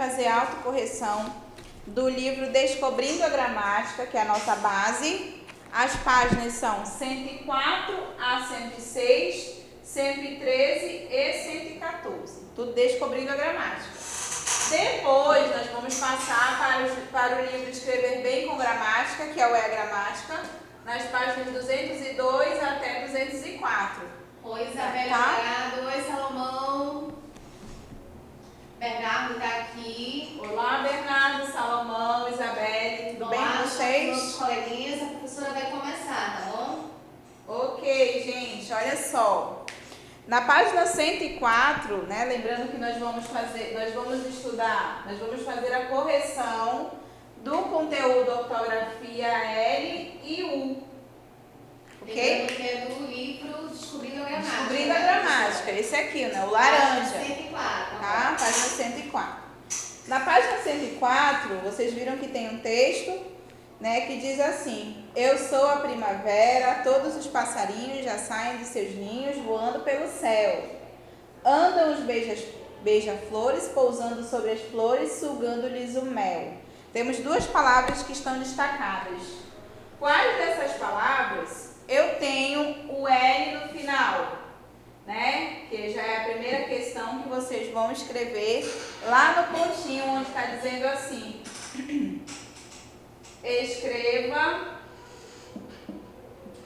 fazer a autocorreção do livro Descobrindo a Gramática, que é a nossa base. As páginas são 104 a 106, 113 e 114. Tudo Descobrindo a Gramática. Depois, nós vamos passar para o livro Escrever Bem com Gramática, que é o E-Gramática, nas páginas 202 até 204. Oi, Isabela, obrigado. Oi, Salomão. Bernardo está aqui. Olá, Bernardo, Salomão, Isabelle, tudo bem com vocês? Nossos coleguinhas, a professora vai começar, tá bom? Ok, gente, olha só. Na página 104, né, lembrando que nós vamos fazer a correção do conteúdo ortografia L e U. Ok? Lembrando que é do livro Descobrindo a Gramática. Descobrindo a Gramática, esse aqui, né, o laranja. Página 104. Tá? Página 104. Na página 104, vocês viram que tem um texto, né, que diz assim: eu sou a primavera, todos os passarinhos já saem de seus ninhos voando pelo céu. Andam os beija-flores pousando sobre as flores, sugando-lhes o mel. Temos duas palavras que estão destacadas. Quais dessas palavras eu tenho o L no final? Né? Que já é a primeira questão que vocês vão escrever lá no pontinho onde está dizendo assim: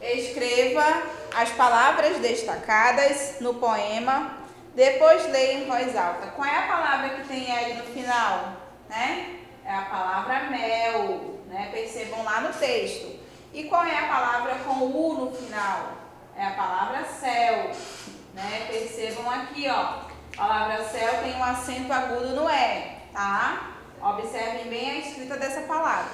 escreva as palavras destacadas no poema, depois leia em voz alta. Qual é a palavra que tem L no final? Né? É a palavra mel, né? Percebam lá no texto. E qual é a palavra com U no final? É a palavra céu, né? Percebam aqui, ó. A palavra céu tem um acento agudo no E, tá? Observem bem a escrita dessa palavra.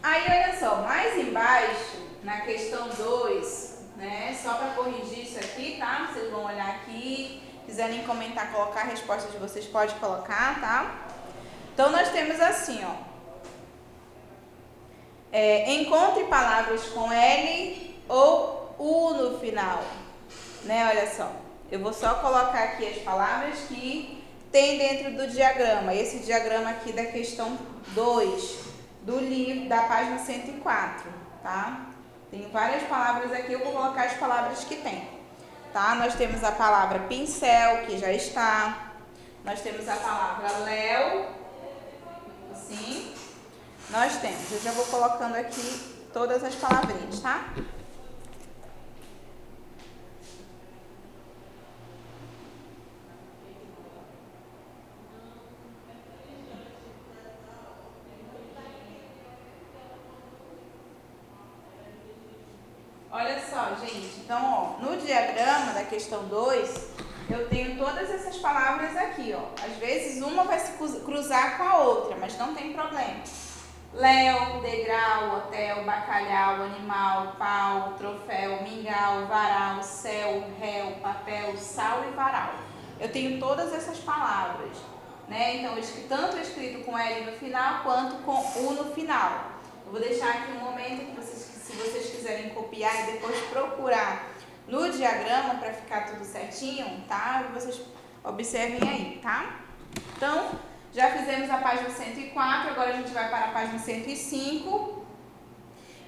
Aí, olha só, mais embaixo, na questão 2, né? Só para corrigir isso aqui, tá? Vocês vão olhar aqui, quiserem comentar, colocar a resposta de vocês, pode colocar, tá? Então, nós temos assim, ó. Encontre palavras com L ou U no final, né? Olha só, eu vou só colocar aqui as palavras que tem dentro do diagrama. Esse diagrama aqui da questão 2 do livro, da página 104, tá? Tem várias palavras aqui, eu vou colocar as palavras que tem, tá? Nós temos a palavra pincel, que já está. Nós temos a palavra Léo, assim. Nós temos, eu já vou colocando aqui todas as palavrinhas, tá? Olha só, gente, então, ó, no diagrama da questão 2, eu tenho todas essas palavras aqui, ó. Às vezes uma vai se cruzar com a outra, mas não tem problema. Léu, degrau, hotel, bacalhau, animal, pau, troféu, mingau, varal, céu, réu, papel, sal e varal. Eu tenho todas essas palavras, né? Então, tanto escrito com L no final, quanto com U no final. Eu vou deixar aqui um momento que se vocês quiserem copiar e depois procurar no diagrama para ficar tudo certinho, tá? Vocês observem aí, tá? Então, já fizemos a página 104, agora a gente vai para a página 105,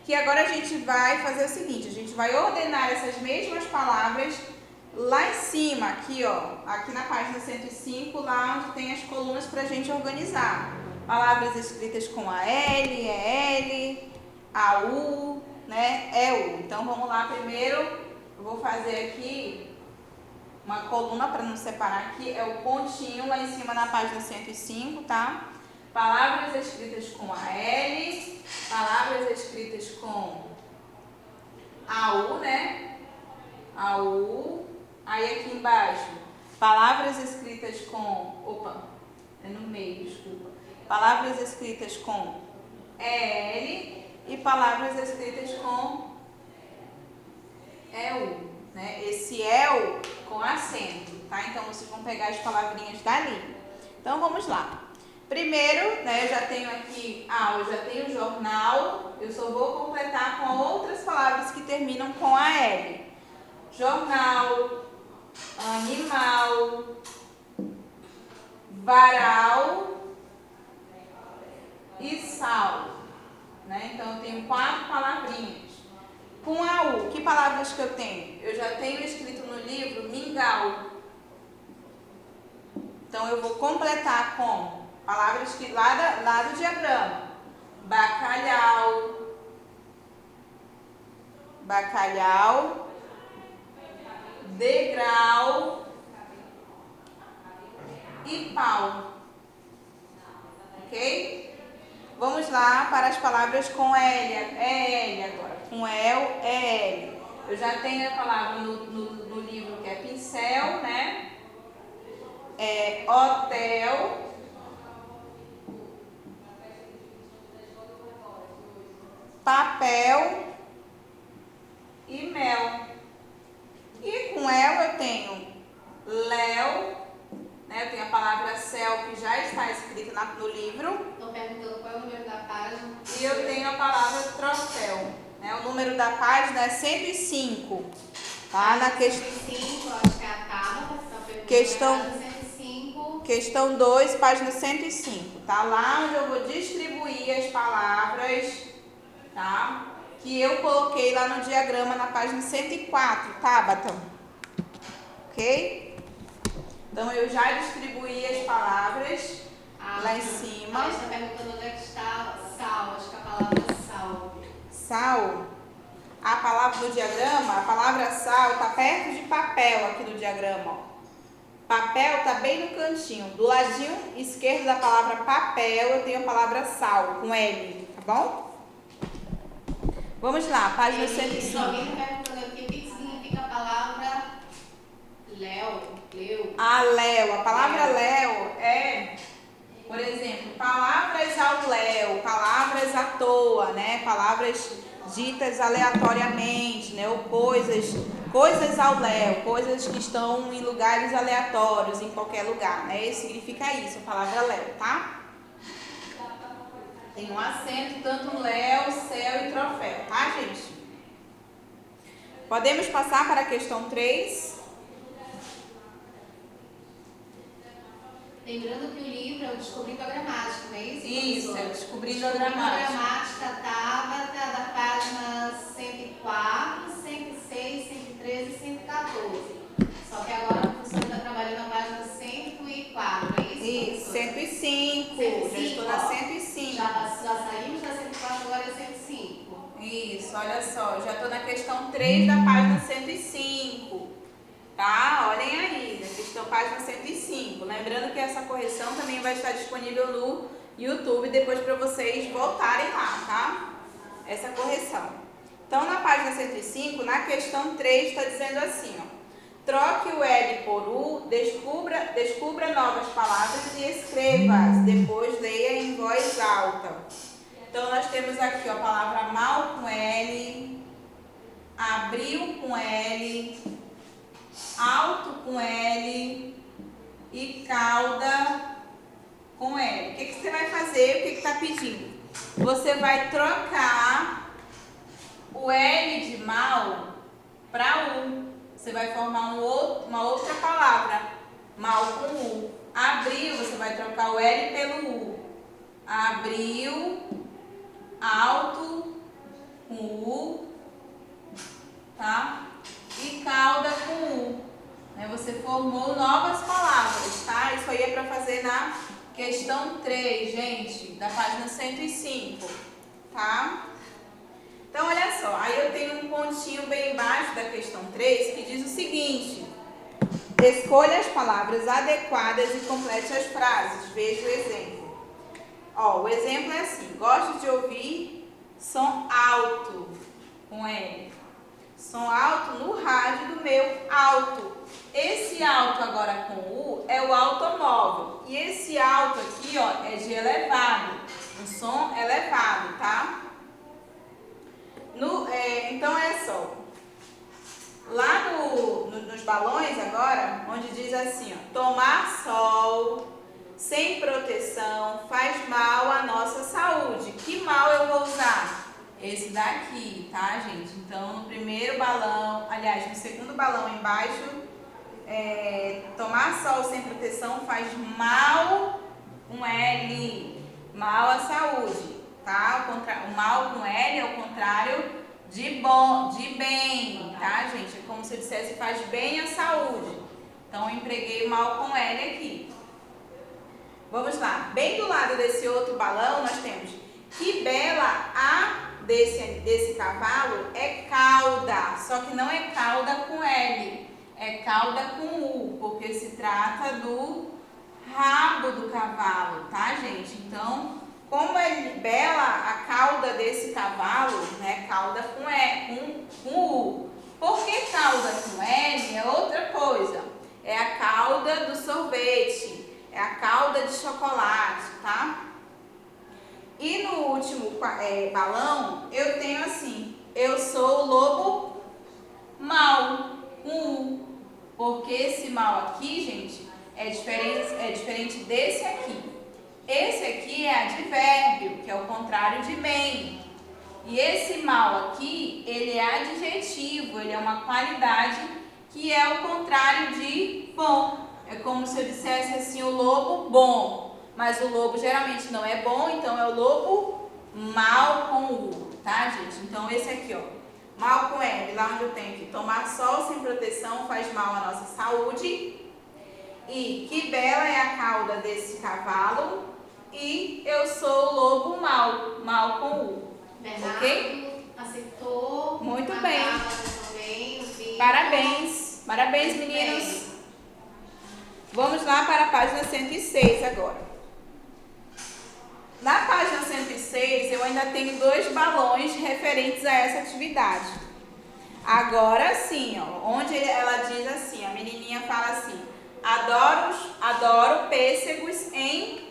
que agora a gente vai fazer o seguinte: a gente vai ordenar essas mesmas palavras lá em cima, aqui, ó, aqui na página 105, lá onde tem as colunas para a gente organizar. Palavras escritas com a L, é L, a U, né, é U. Então, vamos lá primeiro, eu vou fazer aqui uma coluna para não separar aqui, é o pontinho lá em cima na página 105, tá? Palavras escritas com a L, palavras escritas com a U, né? A U. Aí aqui embaixo, palavras escritas com... Opa, é no meio, desculpa. Palavras escritas com L e palavras escritas com EU, né? Esse EU com acento, tá? Então, vocês vão pegar as palavrinhas dali. Então, vamos lá. Primeiro, né, eu já tenho aqui, eu já tenho jornal, eu só vou completar com outras palavras que terminam com a L. Jornal, animal, varal e sal. Né? Então, eu tenho 4 palavrinhas. Com a U, que palavras que eu tenho? Eu já tenho escrito no livro mingau. Então, eu vou completar com palavras que lá do diagrama. Bacalhau, bacalhau, degrau e pau. Ok? Vamos lá para as palavras com L. É L agora. Com El, é L. Eu já tenho a palavra no livro que é pincel, né? É hotel, papel e mel. E com El eu tenho léu, né? Eu tenho a palavra céu que já está escrita no livro. Estou perguntando qual é o número da página. E eu tenho a palavra troféu. Né? O número da página é 105. Tá? Na 105, acho que é a Tabata, que está perguntando. Questão 2, página 105. Tá lá onde eu vou distribuir as palavras, tá? Que eu coloquei lá no diagrama na página 104, Tabata. Ok? Então, eu já distribuí as palavras lá em cima. Ela está perguntando onde é que está sal. Acho que a palavra sal. Sal. A palavra do diagrama, a palavra sal está perto de papel aqui no diagrama. Ó. Papel está bem no cantinho. Do ladinho esquerdo da palavra papel, eu tenho a palavra sal, com L, tá bom? Vamos lá, página 105. Alguém está perguntando aqui o que significa a palavra léu. A léu. A palavra léu é, por exemplo, palavras ao léu, palavras à toa, né? Palavras ditas aleatoriamente, né? Ou coisas ao léu, coisas que estão em lugares aleatórios, em qualquer lugar, né? Significa isso, a palavra léu, tá? Tem um acento tanto léu, céu e troféu, tá, gente? Podemos passar para a questão 3. Lembrando que o livro é o Descobrindo a Gramática, não é isso? Isso, é o Descobrindo a Descobrindo a Gramática. Gramática, Tabata, da página 104, 106, 113 e 114. Só que agora a professora está trabalhando na página 104, é isso? Isso, 105. Já estou na 105. Já saímos da 104, agora é 105. Isso, olha só, já estou na questão 3 da página 105. Tá? Olhem aí, na questão página 105. Lembrando que essa correção também vai estar disponível no YouTube depois para vocês voltarem lá, tá? Essa correção. Então, na página 105, na questão 3, está dizendo assim, ó. Troque o L por U, descubra novas palavras e escreva-as. Depois leia em voz alta. Então, nós temos aqui ó, a palavra mal com L, abril com L, alto com L e cauda com L. O que você vai fazer? O que está pedindo? Você vai trocar o L de mal para U. Você vai formar uma outra palavra, mal com U. Abril, você vai trocar o L pelo U. Abril, alto com U, tá? E cauda com U. Você formou novas palavras, tá? Isso aí é para fazer na questão 3, gente, da página 105, tá? Então, olha só, aí eu tenho um pontinho bem embaixo da questão 3 que diz o seguinte: escolha as palavras adequadas e complete as frases. Veja o exemplo. Ó, o exemplo é assim: gosto de ouvir som alto, com L. Som alto no rádio do meu alto. Esse alto agora com U é o automóvel. E esse alto aqui, ó, é de elevado. Um som elevado, tá? Então, é só. Lá nos balões agora, onde diz assim, ó, tomar sol sem proteção faz mal à nossa saúde. Que mal eu vou usar? Esse daqui, tá, gente? Então, no primeiro balão, aliás, no segundo balão embaixo tomar sol sem proteção faz mal com L, mal à saúde, tá? O mal com L é o contrário de bom, de bem, tá, gente? É como se eu dissesse faz bem à saúde. Então, eu empreguei o mal com L aqui. Vamos lá. Bem do lado desse outro balão, nós temos que bela a desse cavalo é cauda, só que não é cauda com L, é cauda com U, porque se trata do rabo do cavalo, tá, gente? Então, como é bela a cauda desse cavalo, né? Cauda com U. Por que cauda com L? É outra coisa. É a cauda do sorvete, é a cauda de chocolate, tá? E no último balão, eu tenho assim, eu sou o lobo mau, com U. Porque esse mal aqui, gente, é diferente desse aqui. Esse aqui é advérbio, que é o contrário de bem. E esse mal aqui, ele é adjetivo, ele é uma qualidade que é o contrário de bom. É como se eu dissesse assim, o lobo bom. Mas o lobo geralmente não é bom, então é o lobo mal com U, tá, gente? Então esse aqui, ó, mal com L, lá onde eu tenho que tomar sol sem proteção faz mal à nossa saúde. E que bela é a cauda desse cavalo. E eu sou o lobo mal, mal com U. Bernardo, ok? Acertou. Muito bem. Também, parabéns, parabéns, meninos. Vamos lá para a página 106 agora. Na página 106, eu ainda tenho 2 balões referentes a essa atividade. Agora sim, ó, onde ela diz assim, a menininha fala assim, adoro pêssegos em...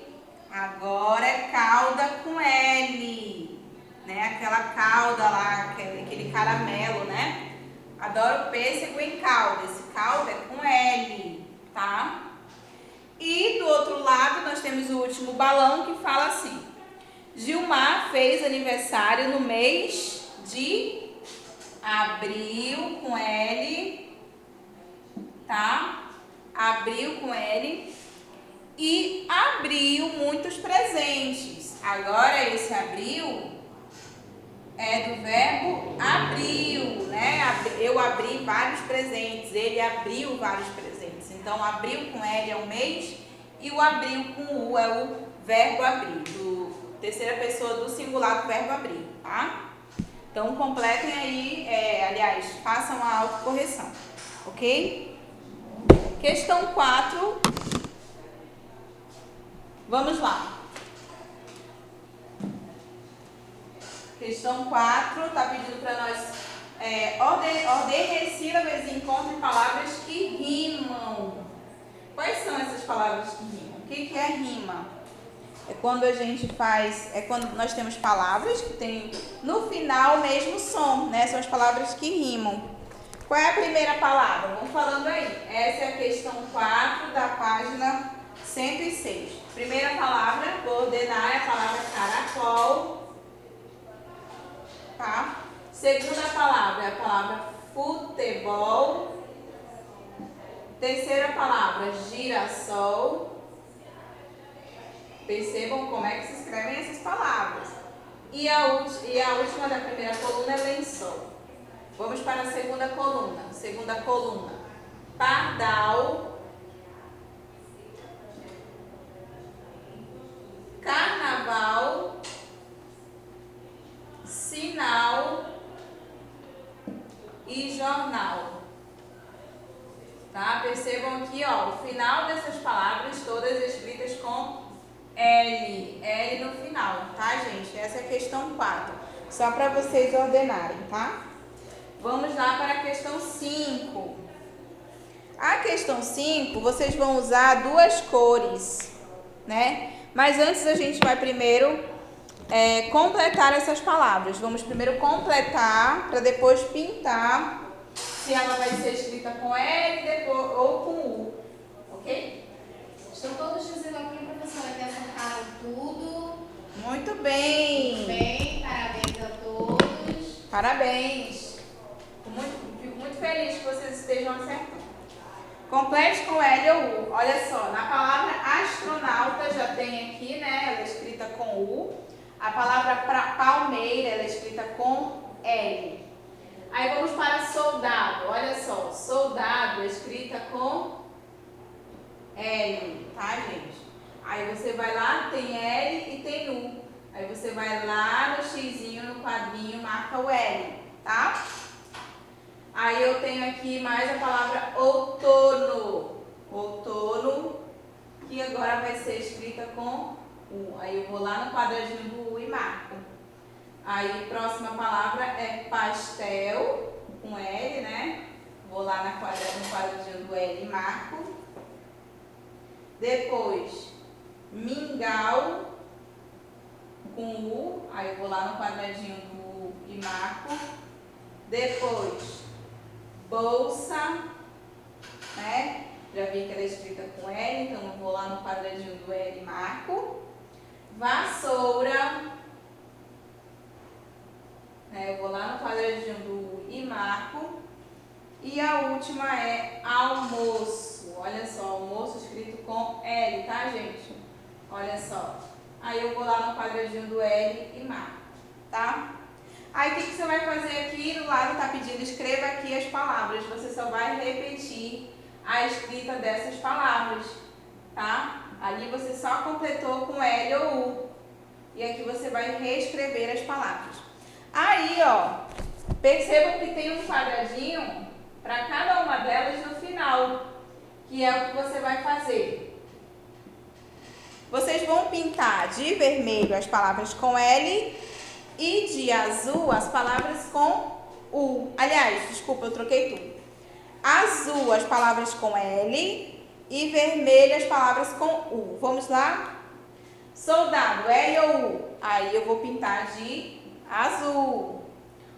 Agora é cauda com L, né? Aquela cauda lá, aquele caramelo, né? Adoro pêssego em calda. Esse calda é com L, tá? E do outro lado nós temos o último balão que fala assim: Gilmar fez aniversário no mês de abril com L, tá? Abril com L. E abriu muitos presentes. Agora esse abril é do verbo abriu, né? Eu abri vários presentes, ele abriu vários presentes. Então, abril com L é o mês e o abril com U é o verbo abrir, terceira pessoa do singular do verbo abrir, tá? Então, completem aí, aliás, façam a autocorreção, ok? Questão 4. Vamos lá. Questão 4 está pedindo para nós ordene as sílabas e encontre palavras que rimam. Quais são essas palavras que rimam? O que é rima? É quando a gente quando nós temos palavras que têm no final o mesmo som, né? São as palavras que rimam. Qual é a primeira palavra? Vamos falando aí. Essa é a questão 4 da página 106. Primeira palavra, vou ordenar, é a palavra caracol. Tá? Segunda palavra é a palavra futebol. Terceira palavra, girassol. Percebam como é que se escrevem essas palavras. E a última da primeira coluna é lençol. Vamos para a segunda coluna. Segunda coluna, pardal, carnaval, sinal e jornal. Tá? Percebam aqui, ó, o final dessas palavras todas escritas com L no final, tá, gente? Essa é a questão 4, só para vocês ordenarem, tá? Vamos lá para a questão 5. A questão 5, vocês vão usar 2 cores, né? Mas antes a gente vai primeiro completar essas palavras. Vamos primeiro completar para depois pintar se ela vai ser escrita com L depois, ou com U, ok? Estão todos dizendo aqui, professora, que acertaram tudo. Muito bem. Bem, parabéns a todos. Parabéns. Fico muito feliz que vocês estejam acertando. Complete com L ou U. Olha só, na palavra astronauta já tem aqui, né? Ela é escrita com U. A palavra palmeira, ela é escrita com L. Aí vamos para soldado. Olha só, soldado é escrita com L, tá, gente? Aí você vai lá, tem L e tem U. Aí você vai lá no xizinho, no quadrinho, marca o L, tá? Aí eu tenho aqui mais a palavra outono. Outono, que agora vai ser escrita com U. Aí eu vou lá no quadradinho do U e marco. Aí, próxima palavra é pastel, com L, né? Vou lá no quadradinho do L e marco. Depois, mingau, com U. Aí eu vou lá no quadradinho do U e marco. Depois, bolsa, né? Já vi que ela é escrita com L, então eu vou lá no quadradinho do L e marco. Vassoura, né? Eu vou lá no quadradinho do U e marco. E a última é almoço. Olha só, almoço escrito com L, tá, gente? Olha só. Aí eu vou lá no quadradinho do L e marco, tá? Aí o que você vai fazer aqui? Do lado tá pedindo, escreva aqui as palavras. Você só vai repetir a escrita dessas palavras, tá? Ali você só completou com L ou U. E aqui você vai reescrever as palavras. Aí, ó, percebam que tem um quadradinho para cada uma delas no final, que é o que você vai fazer. Vocês vão pintar de vermelho as palavras com L e de azul as palavras com U. Aliás, desculpa, eu troquei tudo. Azul as palavras com L e vermelho as palavras com U. Vamos lá? Soldado, L ou U? Aí eu vou pintar de azul.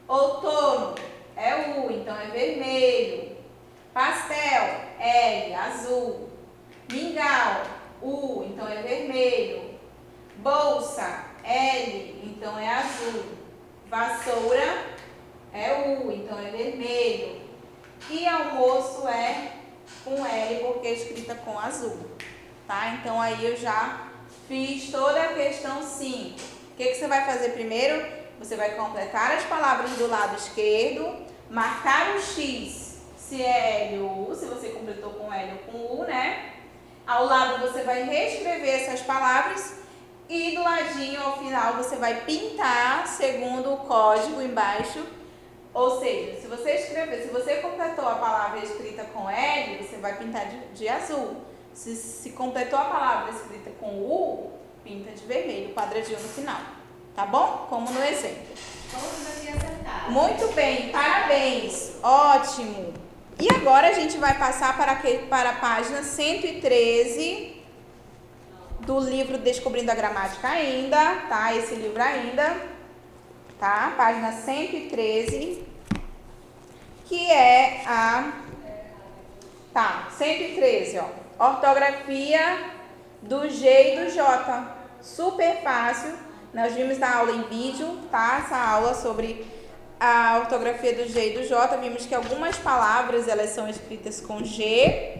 Outono é U, então é vermelho. Pastel, L, azul. Mingau, U, então é vermelho. Bolsa, L, então é azul. Vassoura é U, então é vermelho. E almoço é com L, porque é escrita com azul. Tá? Então aí eu já fiz toda a questão 5. O que você vai fazer primeiro? Você vai completar as palavras do lado esquerdo, marcar o X, se é L ou U, se você completou com L ou com U, né? Ao lado você vai reescrever essas palavras e do ladinho, ao final, você vai pintar segundo o código embaixo. Ou seja, se você completou a palavra escrita com L, você vai pintar de azul. Se completou a palavra escrita com U, pinta de vermelho, quadradinho no final. Tá bom? Como no exemplo. Todos aqui acertaram. Muito bem, parabéns. Ótimo. E agora a gente vai passar para a página 113 do livro Descobrindo a Gramática ainda, tá? Esse livro ainda, tá? Página 113, que é a... Tá, 113, ó. Ortografia do G e do J. Super fácil. Nós vimos na aula em vídeo, tá? Essa aula sobre a ortografia do G e do J. Vimos que algumas palavras, elas são escritas com G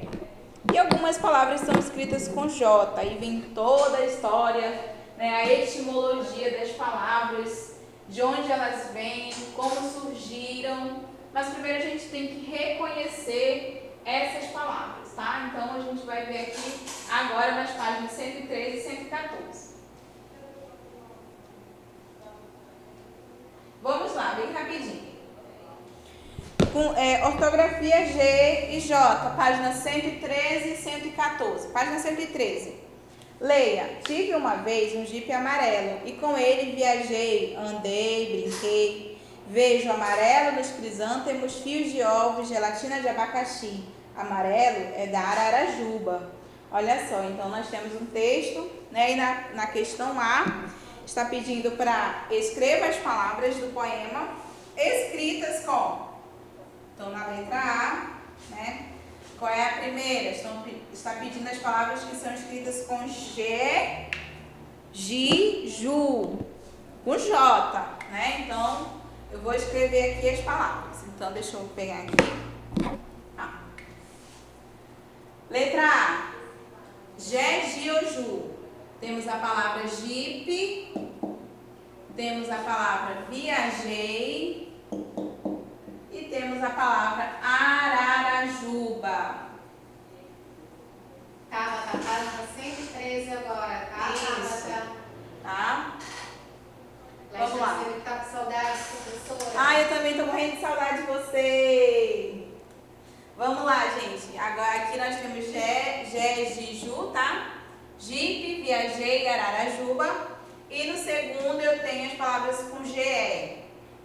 e algumas palavras são escritas com J. Aí vem toda a história, né? A etimologia das palavras, de onde elas vêm, como surgiram. Mas primeiro a gente tem que reconhecer essas palavras, tá? Então a gente vai ver aqui agora nas páginas 113 e 114. Vamos lá, bem rapidinho. Ortografia G e J, página 113 e 114. Página 113. Leia. Tive uma vez um jipe amarelo e com ele viajei, andei, brinquei. Vejo amarelo nos crisântemos, fios de ovos, gelatina de abacaxi. Amarelo é da Ararajuba. Olha só, então nós temos um texto, né? E na questão A, está pedindo para escreva as palavras do poema escritas com. Então, na letra A, né? Qual é a primeira? Está pedindo as palavras que são escritas com G, Gi, Ju, com J, né? Então, eu vou escrever aqui as palavras. Então, deixa eu pegar aqui. Letra A, Jejioju. Temos a palavra jipe, temos a palavra viajei e temos a palavra Ararajuba. Tabata, página 113 agora, tá? Isso. Tabata. Tá? Vamos lá. Você que tá com saudade, professora. Ah, eu também tô morrendo de saudade de você. Vamos lá, gente. Agora aqui nós temos Jejiju, tá? Jipe, viajei, Ararajuba. E no segundo eu tenho as palavras com GE,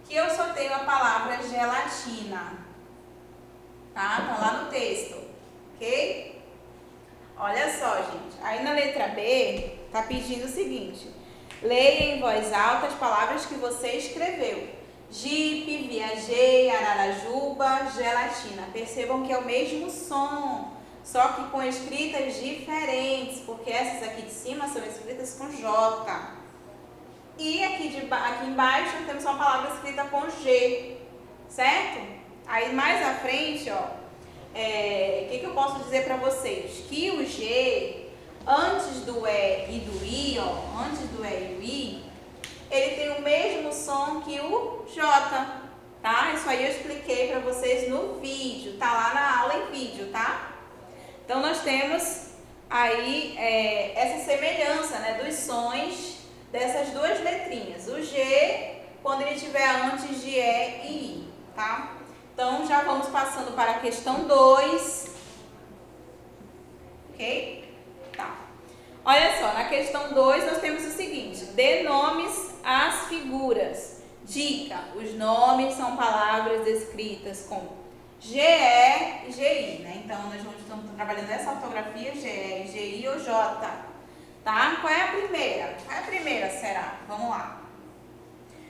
que eu só tenho a palavra gelatina. Tá? Tá lá no texto. Ok? Olha só, gente. Aí na letra B, tá pedindo o seguinte. Leia em voz alta as palavras que você escreveu. Jipe, viajei, Ararajuba, gelatina. Percebam que é o mesmo som, só que com escritas diferentes, porque essas aqui de cima são escritas com J. E aqui embaixo temos uma palavra escrita com G, certo? Aí mais à frente, ó, que eu posso dizer para vocês? Que o G, antes do E e do I, ó, antes do E e do I, ele tem o mesmo som que o J, tá? Isso aí eu expliquei para vocês no vídeo, tá lá na aula em vídeo, tá? Então nós temos aí essa semelhança, né, dos sons dessas duas letrinhas. O G, quando ele estiver antes de E e I, tá? Então já vamos passando para a questão 2. Ok? Tá. Olha só, na questão 2 nós temos o seguinte: dê nomes às figuras. Dica: os nomes são palavras escritas com GE e GI, né? Então nós estamos trabalhando essa ortografia GE, GI ou J, tá? Qual é a primeira? Qual é a primeira, será? Vamos lá.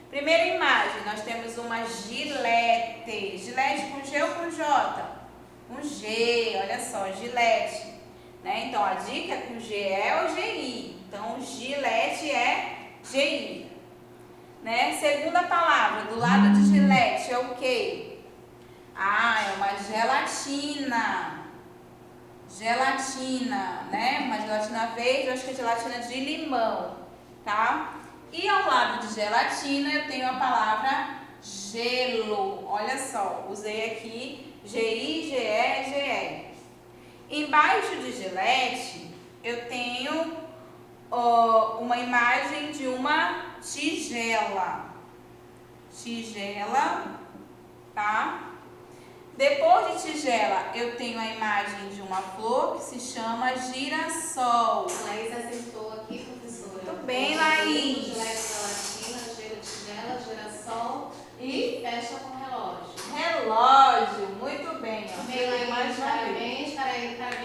Primeira imagem, nós temos uma gilete. Gilete com G ou com J? Com G, olha só, gilete. Né? Então, a dica é com GE ou GI. Então, gilete é GI. Né? Segunda palavra, do lado de gilete, é o quê? Ah, é uma gelatina. Gelatina, né? Uma gelatina verde, eu acho que é gelatina de limão, tá? E ao lado de gelatina eu tenho a palavra gelo. Olha só, usei aqui GI, GE, GE. Embaixo de gilete eu tenho uma imagem de uma tigela. Tigela, tá? Depois de tigela eu tenho a imagem de uma flor que se chama girassol. Laís acertou aqui, professora. Muito bem, Laís. Gelatina, tigela, girassol e fecha com relógio. Relógio, muito bem. Ó. Bem, Laís, parabéns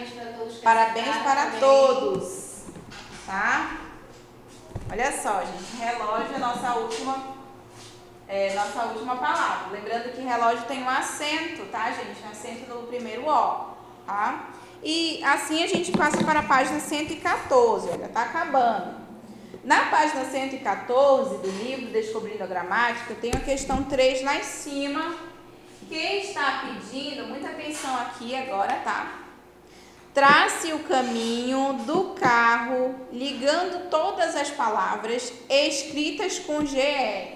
para todos. Parabéns para todos, tá? Olha só, gente, relógio é nossa última palavra. Lembrando que relógio tem um acento, tá, gente? Um acento no primeiro O, tá? E assim a gente passa para a página 114, olha, tá acabando. Na página 114 do livro Descobrindo a Gramática, eu tenho a questão 3 lá em cima, que está pedindo, muita atenção aqui agora, tá? Trace o caminho do carro ligando todas as palavras escritas com GE.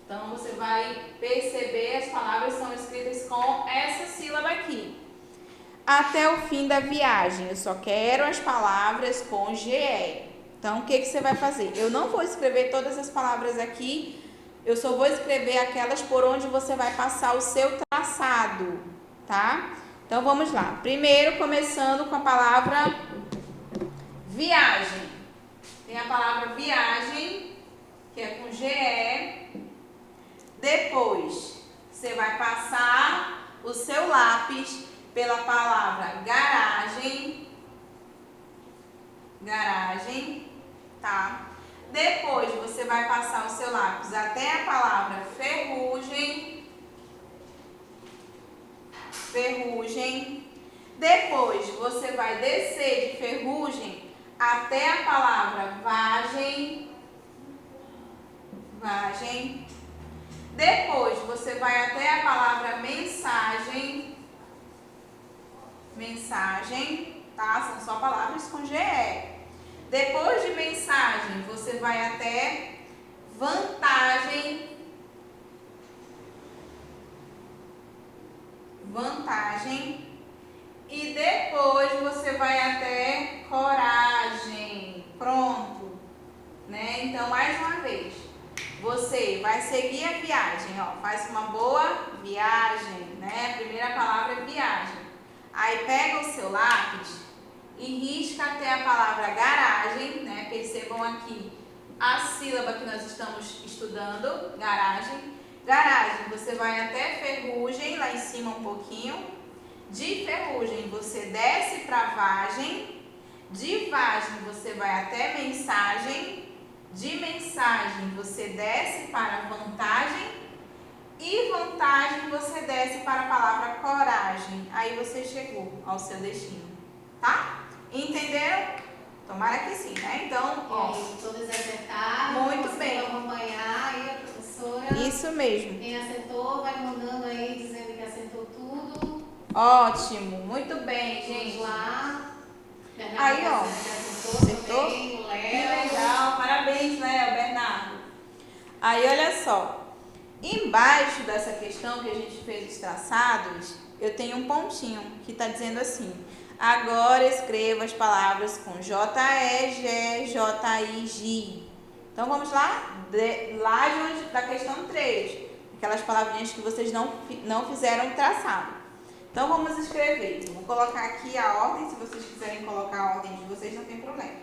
Então, você vai perceber as palavras são escritas com essa sílaba aqui. Até o fim da viagem, eu só quero as palavras com GE. Então, o que você vai fazer? Eu não vou escrever todas as palavras aqui, eu só vou escrever aquelas por onde você vai passar o seu traçado, tá? Então, vamos lá. Primeiro, começando com a palavra viagem. Tem a palavra viagem, que é com GE. Depois, você vai passar o seu lápis pela palavra garagem. Garagem, tá? Depois, você vai passar o seu lápis até a palavra ferrugem. Ferrugem. Depois, você vai descer de ferrugem até a palavra vagem. Vagem. Depois, você vai até a palavra mensagem. Mensagem. tá? São só palavras com GE. Depois de mensagem, você vai até vantagem. E depois você vai até coragem. Pronto, né? Então, mais uma vez, você vai seguir a viagem, ó. Faz uma boa viagem, né? A primeira palavra é viagem. Aí pega o seu lápis e risca até a palavra garagem, né? Percebam aqui a sílaba que nós estamos estudando, garagem. Garagem, você vai até ferrugem, lá em cima um pouquinho. De ferrugem, você desce para vagem. De vagem, você vai até mensagem. De mensagem, você desce para vantagem. E vantagem, você desce para a palavra coragem. Aí você chegou ao seu destino, tá? Entenderam? Tomara que sim, né? Então, ó. Todos acertaram. Muito bem. Acompanhar aí a professora. Isso mesmo. Quem acertou, vai mandando aí, dizendo que acertou tudo. Ótimo, muito bem, gente. Vamos lá. Aí, ó. Acertou? Também, o Léo. Que legal, parabéns, Léo, Bernardo. Aí, olha só. Embaixo dessa questão que a gente fez os traçados, eu tenho um pontinho que está dizendo assim: agora escreva as palavras com J-E-G, J-I-G. Então vamos lá? Lá de onde, da questão 3, aquelas palavrinhas que vocês não fizeram traçado. Então vamos escrever. Vou colocar aqui a ordem, se vocês quiserem colocar a ordem de vocês, não tem problema.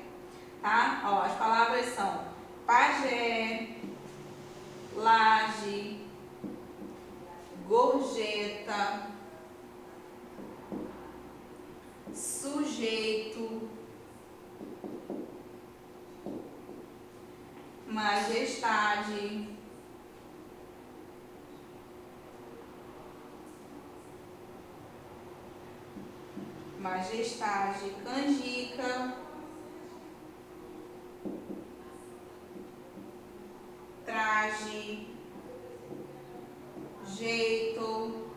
Tá? Ó, as palavras são pajé, laje, gorjeta, sujeito, majestade, canjica, traje, jeito,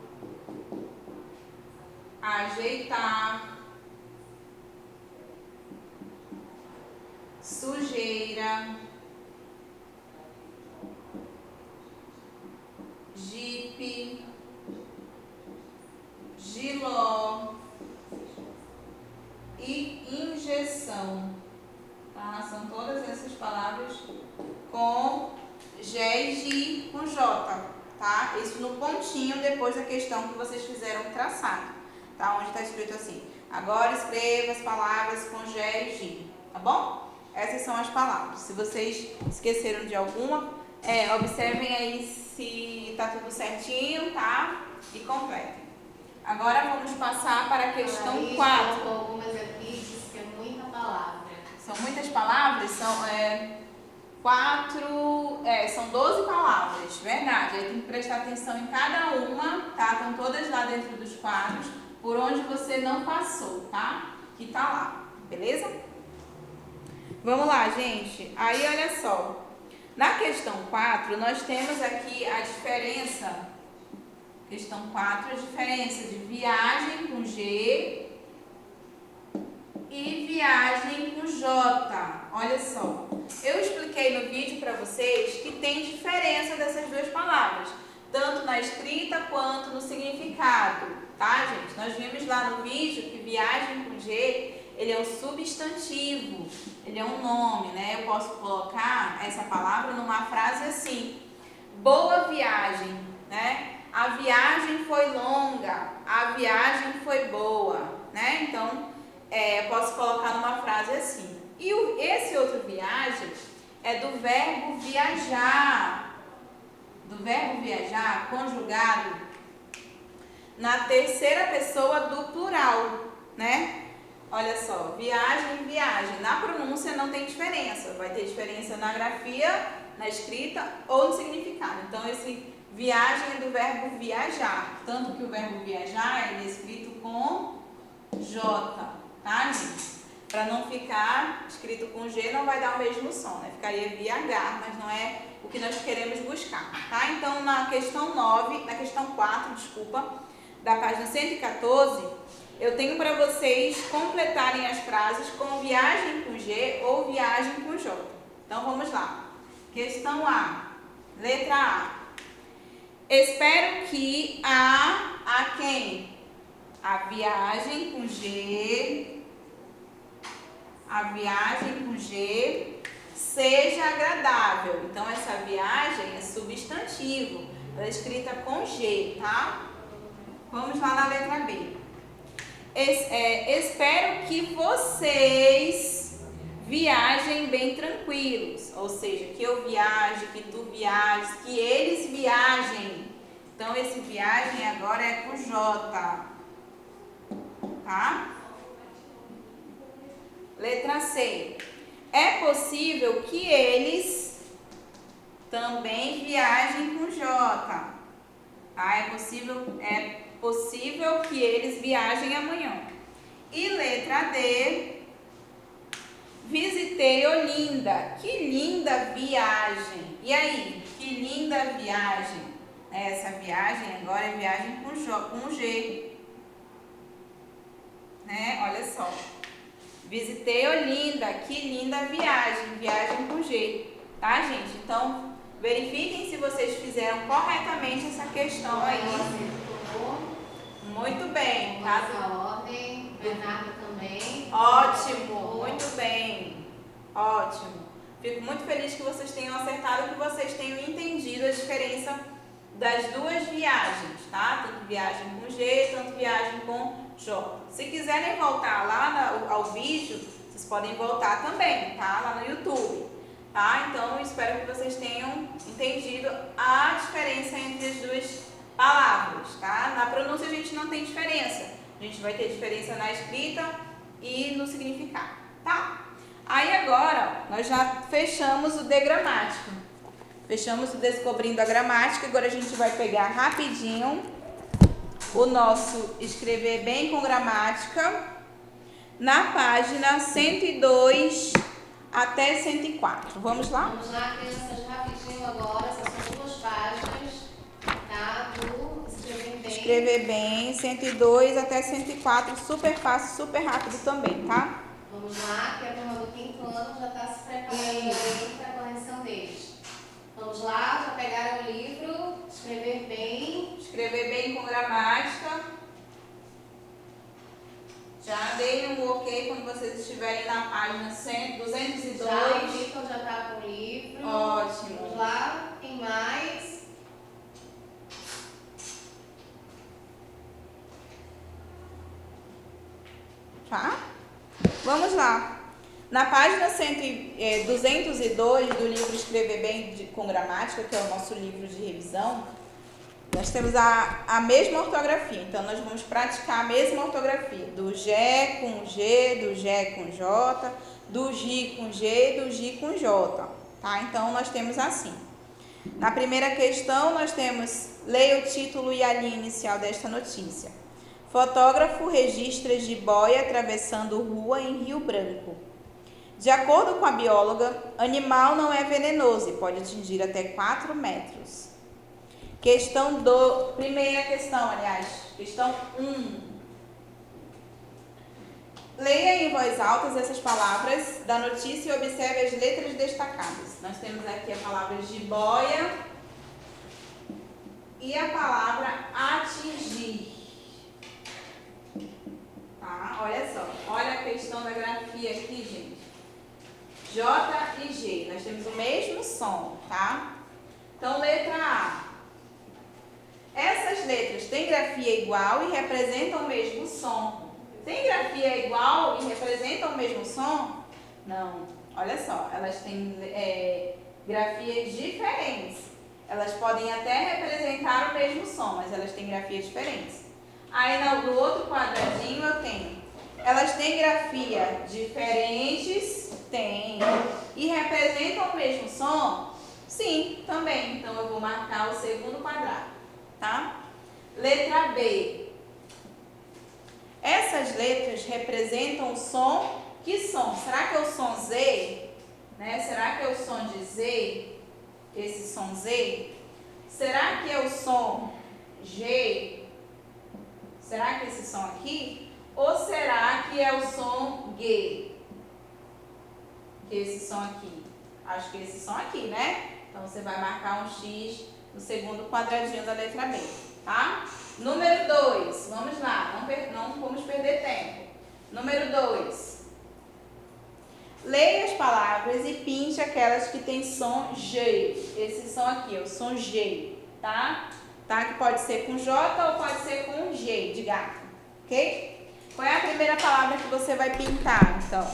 ajeitar, sujeira, jipe, giló e injeção, tá? São todas essas palavras com G e G com J, tá? Isso no pontinho depois da questão que vocês fizeram traçado, tá? Onde está escrito assim: agora escreva as palavras com G e G, tá bom? Essas são as palavras. Se vocês esqueceram de alguma, observem aí se tá tudo certinho, tá? E completem. Agora vamos passar para a questão 4. Algumas aqui diz que é muita palavra. São muitas palavras? São 12 palavras, verdade. Aí tem que prestar atenção em cada uma, tá? Estão todas lá dentro dos quadros, por onde você não passou, tá? Que tá lá, beleza? Vamos lá, gente. Aí, olha só. Na questão 4, nós temos aqui a diferença. Questão 4, a diferença de viagem com G e viagem com J. Olha só. Eu expliquei no vídeo para vocês que tem diferença dessas duas palavras, tanto na escrita quanto no significado, tá, gente? Nós vimos lá no vídeo que viagem com G, ele é um substantivo, ele é um nome, né? Eu posso colocar essa palavra numa frase assim: boa viagem, né? A viagem foi longa, a viagem foi boa, né? Então, eu posso colocar numa frase assim. E esse outro viagem é do verbo viajar. Do verbo viajar conjugado na terceira pessoa do plural, né? Olha só, viagem, viagem. Na pronúncia não tem diferença. Vai ter diferença na grafia, na escrita ou no significado. Então, esse viagem é do verbo viajar. Tanto que o verbo viajar ele é escrito com J, tá, gente? Para não ficar escrito com G, não vai dar o mesmo som, né? Ficaria viagar, mas não é o que nós queremos buscar, tá? Então, na questão 4, da página 114, eu tenho para vocês completarem as frases com viagem com G ou viagem com J. Então, vamos lá. Questão A. Letra A. Espero que a quem? A viagem com G. A viagem com G seja agradável. Então, essa viagem é substantivo. Ela é escrita com G, tá? Vamos lá na letra B. Espero que vocês viajem bem tranquilos. Ou seja, que eu viaje, que tu viajes, que eles viajem. Então, esse viagem agora é com J. Tá? Letra C. É possível que eles também viajem com J. Tá? É possível que eles viajem amanhã. E letra D. Visitei Olinda. Que linda viagem. E aí? Que linda viagem. Essa viagem agora é viagem com G. Né? Olha só. Visitei Olinda, que linda viagem, viagem com G, tá, gente? Então, verifiquem se vocês fizeram corretamente essa questão aí. Muito bem, tá? Essa ordem, Bernardo também. Ótimo, muito bem, ótimo. Fico muito feliz que vocês tenham acertado, que vocês tenham entendido a diferença das duas viagens, tá? Tanto viagem com G, tanto viagem com J. Se quiserem voltar lá ao vídeo, vocês podem voltar também, tá? Lá no YouTube, tá? Então, eu espero que vocês tenham entendido a diferença entre as duas palavras, tá? Na pronúncia a gente não tem diferença. A gente vai ter diferença na escrita e no significado, tá? Aí agora, nós já fechamos o de gramática. Fechamos o Descobrindo a Gramática. Agora a gente vai pegar rapidinho o nosso Escrever Bem com Gramática na página 102 até 104. Vamos lá? Vamos lá, crianças, rapidinho agora. Essas são duas páginas, tá? Do Escrever Bem. Escrever Bem, 102 até 104. Super fácil, super rápido também, tá? Vamos lá, que a turma do 5º ano já está se preparando aí para a correção deles. Vamos lá, já pegaram o livro, Escrever Bem. Escrever Bem com Gramática. Já dei um ok quando vocês estiverem na página 202. Já o Vitor já está com o livro. Ótimo. Vamos lá, quem mais? Tá? Vamos lá. Na página 202 do livro Escrever Bem com Gramática, que é o nosso livro de revisão, nós temos a mesma ortografia. Então, nós vamos praticar a mesma ortografia. Do G com G, do G com J, do G com G, do G com J. Tá? Então, nós temos assim. Na primeira questão, nós temos: leia o título e a linha inicial desta notícia. Fotógrafo registra jiboia atravessando rua em Rio Branco. De acordo com a bióloga, animal não é venenoso e pode atingir até 4 metros. Primeira questão, questão 1. Leia em voz alta essas palavras da notícia e observe as letras destacadas. Nós temos aqui a palavra jiboia e a palavra atingir. Tá? Olha só, olha a questão da grafia aqui, gente. J e G, nós temos o mesmo som, tá? Então, letra A. Essas letras têm grafia igual e representam o mesmo som. Tem grafia igual e representam o mesmo som? Não. Olha só, elas têm grafias diferentes. Elas podem até representar o mesmo som, mas elas têm grafias diferentes. Aí no outro quadradinho eu tenho. Elas têm grafia diferentes? Tem. E representam o mesmo som? Sim, também. Então eu vou marcar o segundo quadrado, tá? Letra B. Essas letras representam o som. Que som? Será que é o som Z? Né? Será que é o som de Z? Esse som Z? Será que é o som G? Será que esse som aqui? Ou será que é o som G? Esse som aqui. Acho que esse som aqui, né? Então, você vai marcar um X no segundo quadradinho da letra B, tá? Número 2. Vamos lá. Não vamos perder tempo. Número 2. Leia as palavras e pinte aquelas que tem som G. Esse som aqui, o som G, tá? Tá? Que pode ser com J ou pode ser com G, de gato, ok? Qual é a primeira palavra que você vai pintar, então?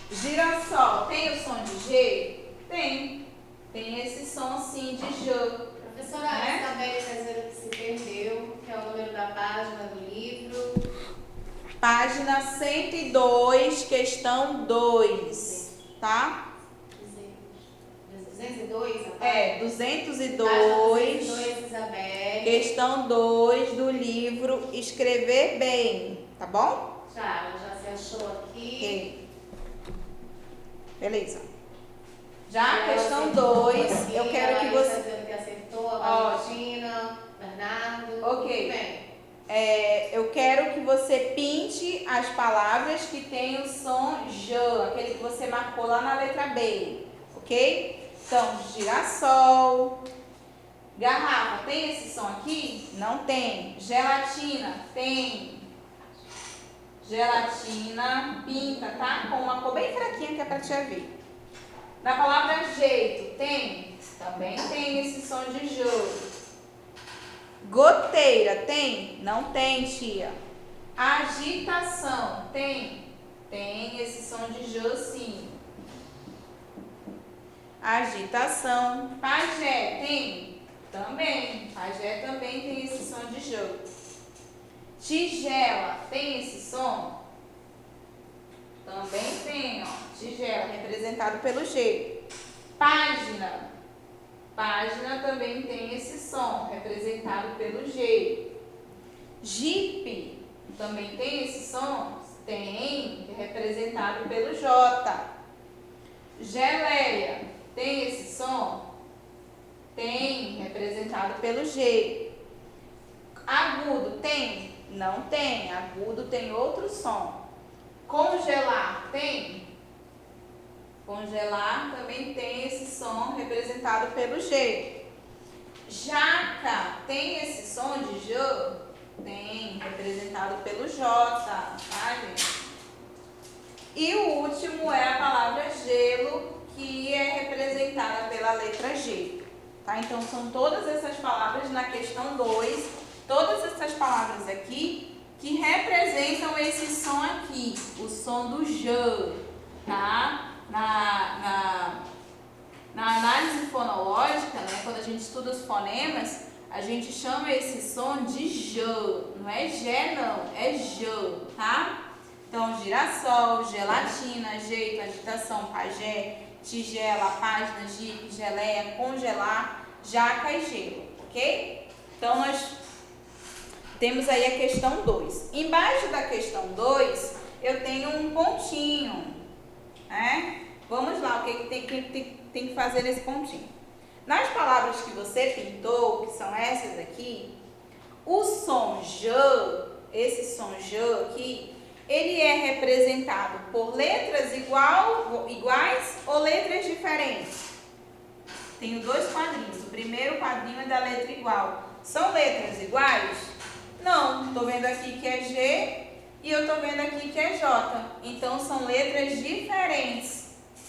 Girassol, tem o som de G? Tem. Tem esse som, sim, de J. Professora, né? Isabelle está dizendo que se perdeu, que é o número da página do livro. Página 102, questão 2, tá? 202, a É, página 202, 202, Isabelle. questão 2 do livro Escrever Bem, tá bom? Já, ela já se achou aqui. Ok. Beleza. Já Ela questão acertou 2, aqui, eu quero que a Larissa você... está dizendo que acertou, a Valentina, Bernardo. Ok. Tudo bem. eu quero que você pinte as palavras que tem o som J, aquele que você marcou lá na letra B, ok? Então, girassol. Garrafa, tem esse som aqui? Não tem. Gelatina, tem. Gelatina, pinta, tá? Com uma cor bem fraquinha que é pra tia ver. Na palavra jeito, tem? Também tem esse som de J. Goteira, tem? Não tem, tia. Agitação, tem? Tem esse som de J, sim. Agitação. Pajé, tem? Também. Pajé também tem esse som de J. Tigela, tem esse som? Também tem, ó. Tigela, representado pelo G. Página. Página também tem esse som, representado pelo G. Jipe também tem esse som? Tem, representado pelo J. Geleia tem esse som? Tem, representado pelo G. Agudo tem? Não tem. Agudo tem outro som. Congelar tem? Congelar também tem esse som representado pelo G. Jaca tem esse som de J? Tem, representado pelo J, tá, gente? E o último é a palavra gelo, que é representada pela letra G. Tá? Então, são todas essas palavras na questão 2, todas essas palavras aqui que representam esse som aqui, o som do J, tá? Na análise fonológica, né, quando a gente estuda os fonemas, a gente chama esse som de J, não é G não, é J, tá? Então, girassol, gelatina, jeito, agitação, pajé, tigela, página, jipe, geleia, congelar, jaca e gelo, ok? Então, nós temos aí a questão 2. Embaixo da questão 2, eu tenho um pontinho, né? Vamos lá, o que tem que fazer nesse pontinho? Nas palavras que você pintou, que são essas aqui, o som J, esse som J aqui, ele é representado por letras iguais ou letras diferentes? Tenho dois quadrinhos. O primeiro quadrinho é da letra igual. São letras iguais? Não. Estou vendo aqui que é G e eu estou vendo aqui que é J. Então, são letras diferentes.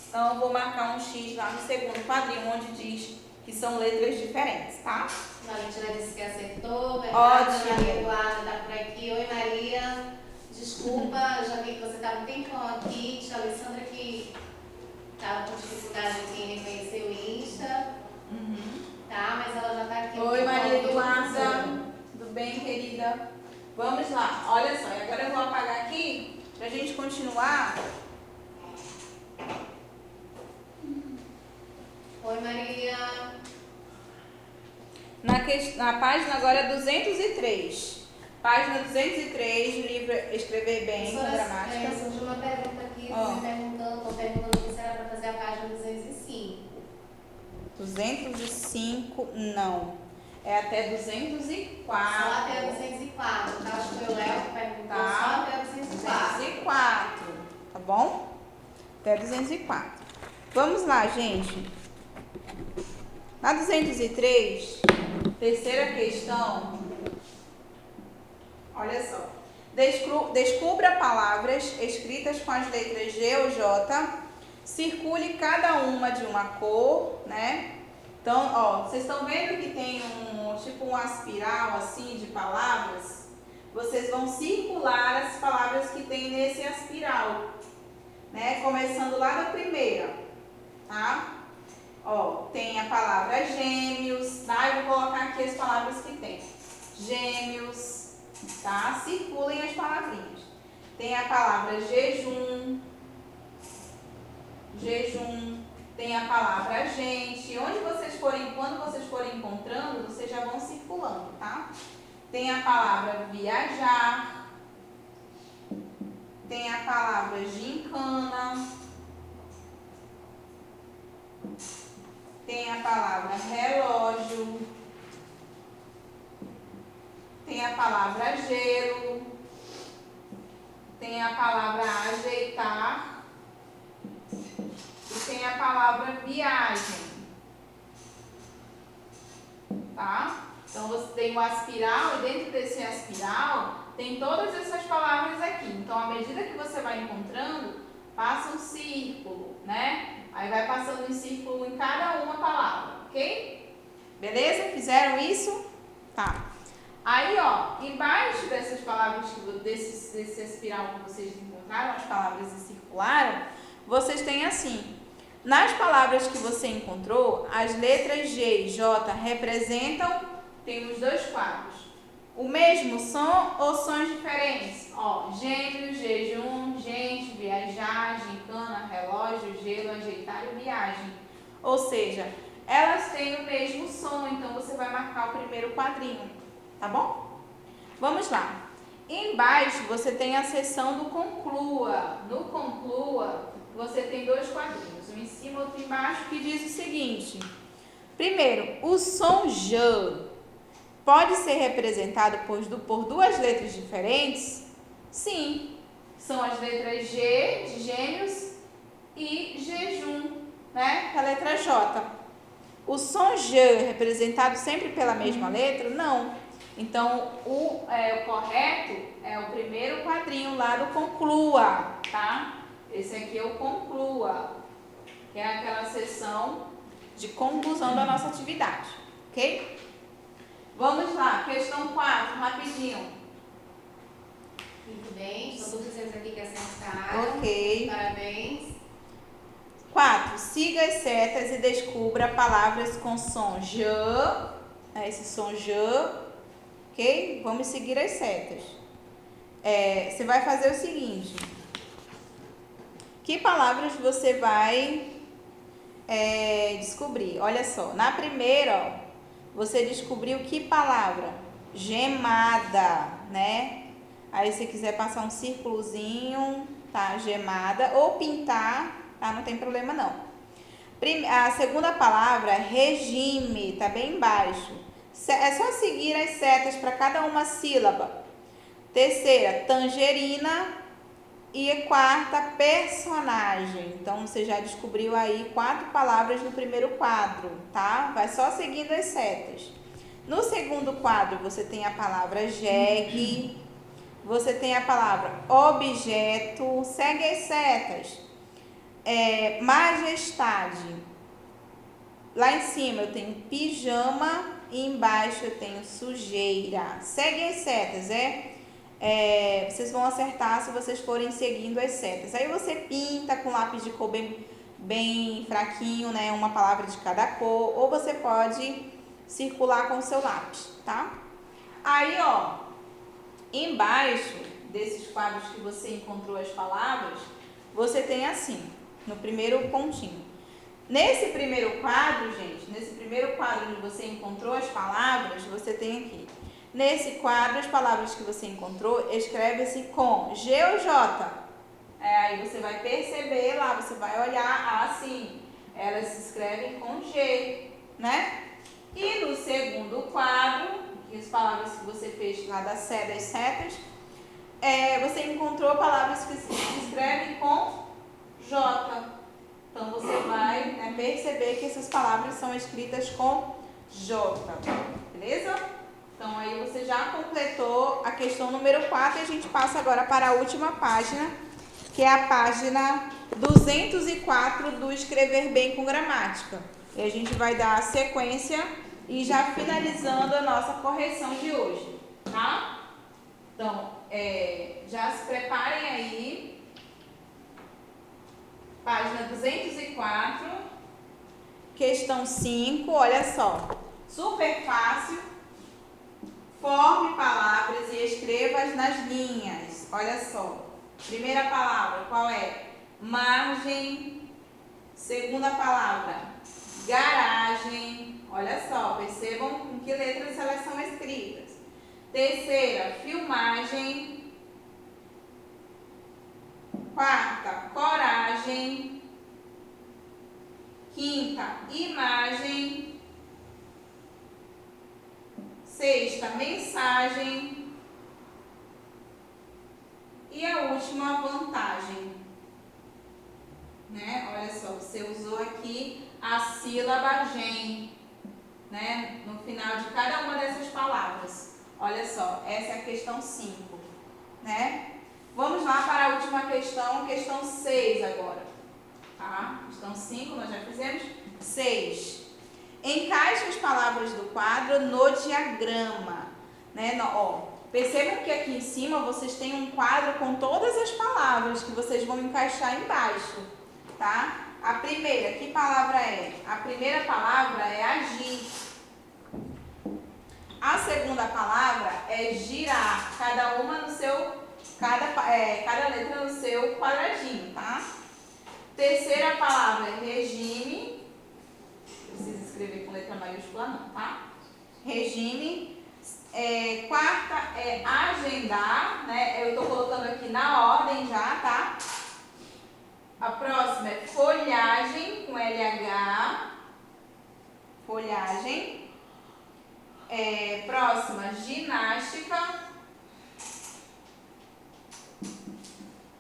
Então, eu vou marcar um X lá no segundo quadrinho, onde diz que são letras diferentes, tá? Valentina disse que acertou. Ótimo. Maria Eduarda está por aqui. Oi, Maria. Desculpa, já vi que você estava um tempão aqui. Tia Alessandra que estava com dificuldade aqui em reconhecer o Insta. Tá, mas ela já está aqui. Oi, Maria Eduarda. Tudo bem, querida? Vamos lá. Olha só, agora eu vou apagar aqui pra gente continuar. Oi, Maria. Na página agora 203. Página 203 do livro Escrever Bem com Gramática. Surgiu uma pergunta aqui, estão perguntando se era para fazer a página 205. 205, não. É até 204. Só até 204. Tá? Acho que foi o Léo que perguntou. Tá. Só até 204. 204, tá bom? Até 204. Vamos lá, gente. Na 203, terceira questão. Olha só. Descubra palavras escritas com as letras G ou J. Circule cada uma de uma cor, né? Então, ó, vocês estão vendo que tem tipo uma espiral assim de palavras? Vocês vão circular as palavras que tem nesse espiral, né? Começando lá da primeira, tá? Ó, tem a palavra gêmeos, tá? Eu vou colocar aqui as palavras que tem. Gêmeos, tá? Circulem as palavrinhas. Tem a palavra jejum, tem a palavra gente. Onde vocês forem, quando vocês forem encontrando, vocês já vão circulando, tá? Tem a palavra viajar, tem a palavra gincana, tem a palavra relógio, tem a palavra gelo, tem a palavra ajeitar e tem a palavra viagem, tá? Então, você tem uma espiral e dentro desse espiral tem todas essas palavras aqui. Então, à medida que você vai encontrando, passa um círculo, né? Aí vai passando em círculo em cada uma palavra, ok? Beleza? Fizeram isso? Tá. Aí, ó, embaixo dessas palavras, desse espiral que vocês encontraram, as palavras e circularam, vocês têm assim. Nas palavras que você encontrou, as letras G e J representam, tem os dois quadros, o mesmo som ou sons diferentes? Ó, gêmeos, jejum, gente, viajar, gincana, relógio, gelo, ajeitar e viagem. Ou seja, elas têm o mesmo som, então você vai marcar o primeiro quadrinho, tá bom? Vamos lá. Embaixo você tem a seção do conclua. No conclua, você tem dois quadrinhos, um em cima e outro embaixo, que diz o seguinte. Primeiro, o som J pode ser representado por duas letras diferentes? Sim, são as letras G de gêmeos e jejum, né? A letra J. O som J representado sempre pela mesma letra? Não. Então, o correto é o primeiro quadrinho lá do conclua, tá? Esse aqui é o conclua, que é aquela seção de conclusão da nossa atividade, ok? Vamos lá, questão 4, rapidinho. Muito bem, estão todos eles aqui que acertaram. Ok. Parabéns. 4. Siga as setas e descubra palavras com som J, esse som J, ok? Vamos seguir as setas. Você vai fazer o seguinte. Que palavras você vai descobrir? Olha só, na primeira, ó, você descobriu que palavra? Gemada, né? Aí, se quiser passar um círculozinho, tá? Gemada. Ou pintar, tá? Não tem problema, não. A segunda palavra, regime, tá bem embaixo. É só seguir as setas para cada uma sílaba. Terceira, tangerina. E a quarta, personagem. Então, você já descobriu aí 4 palavras no primeiro quadro, tá? Vai só seguindo as setas. No segundo quadro, você tem a palavra jegue. Você tem a palavra objeto. Segue as setas. Majestade. Lá em cima eu tenho pijama e embaixo eu tenho sujeira. Segue as setas, vocês vão acertar se vocês forem seguindo as setas. Aí você pinta com lápis de cor bem fraquinho, né? Uma palavra de cada cor. Ou você pode circular com o seu lápis, tá? Aí, ó, embaixo desses quadros que você encontrou as palavras, você tem assim, no primeiro pontinho. Nesse primeiro quadro, gente, nesse primeiro quadro onde você encontrou as palavras, você tem aqui. Nesse quadro, as palavras que você encontrou, escreve-se com G ou J. Aí você vai perceber lá, você vai olhar assim, elas se escrevem com G, né? E no segundo quadro, vocês lá da Sé das setas, você encontrou palavras que se escrevem com J. Então, você vai, né, perceber que essas palavras são escritas com J. Beleza? Então, aí você já completou a questão número 4 e a gente passa agora para a última página, que é a página 204 do Escrever Bem com Gramática. E a gente vai dar a sequência e já finalizando a nossa correção de hoje, tá? Então, já se preparem aí. Página 204, questão 5, olha só. Super fácil. Forme palavras e escreva-as nas linhas. Olha só. Primeira palavra, qual é? Margem. Segunda palavra, garagem. Olha só, percebam com que letras elas são escritas. Terceira, filmagem. Quarta, coragem. Quinta, imagem. Sexta, mensagem. E a última, vantagem. Né? Olha só, você usou aqui a sílaba gen, né? No final de cada uma dessas palavras. Olha só, essa é a questão 5, né? Vamos lá para a última questão 6 agora. Tá? Questão 5 nós já fizemos. 6. Encaixe as palavras do quadro no diagrama. Né? Percebam que aqui em cima vocês têm um quadro com todas as palavras que vocês vão encaixar embaixo. Tá? A primeira, que palavra é? A primeira palavra é agir. A segunda palavra é girar. Cada uma no seu... Cada letra no seu quadradinho, tá? Terceira palavra é regime. Não precisa escrever com letra maiúscula não, tá? Regime. Quarta é agendar, né? Eu estou colocando aqui na ordem já, tá? A próxima é folhagem, com LH. Folhagem. Próxima, ginástica.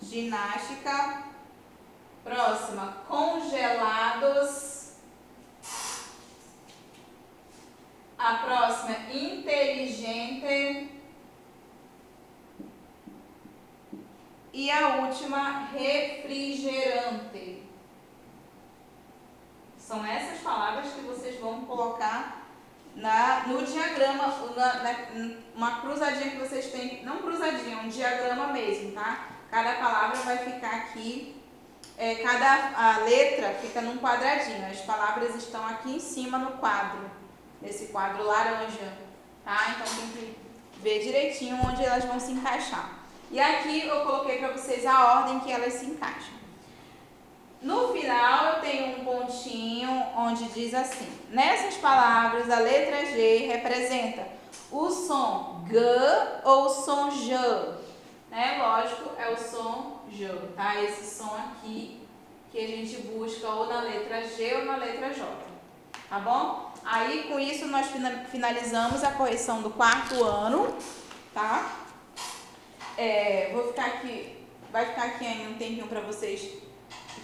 Ginástica. Próxima, congelados. A próxima, inteligente. E a última, refrigerante. São essas palavras que vocês vão colocar no diagrama, uma cruzadinha que vocês têm, não cruzadinha, um diagrama mesmo, tá? Cada palavra vai ficar aqui, cada letra fica num quadradinho. As palavras estão aqui em cima no quadro, nesse quadro laranja, tá? Então tem que ver direitinho onde elas vão se encaixar. E aqui eu coloquei para vocês a ordem que elas se encaixam. No final eu tenho um pontinho onde diz assim: nessas palavras a letra G representa o som G ou o som J. Né? Lógico, é o som J, tá? Esse som aqui que a gente busca ou na letra G ou na letra J, tá bom? Aí com isso nós finalizamos a correção do 4º ano, tá? Vai ficar aqui ainda um tempinho para vocês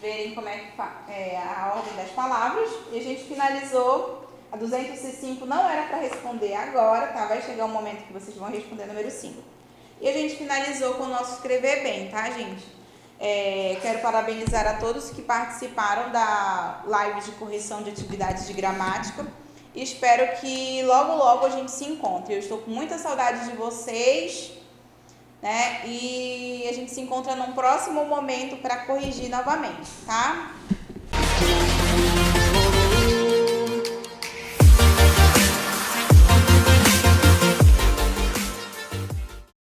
verem como é a ordem das palavras. E a gente finalizou. A 205 não era para responder agora, tá? Vai chegar um momento que vocês vão responder número 5. E a gente finalizou com o nosso Escrever Bem, tá, gente? Quero parabenizar a todos que participaram da live de correção de atividades de gramática. E espero que logo, logo a gente se encontre. Eu estou com muita saudade de vocês, né? E a gente se encontra num próximo momento para corrigir novamente, tá?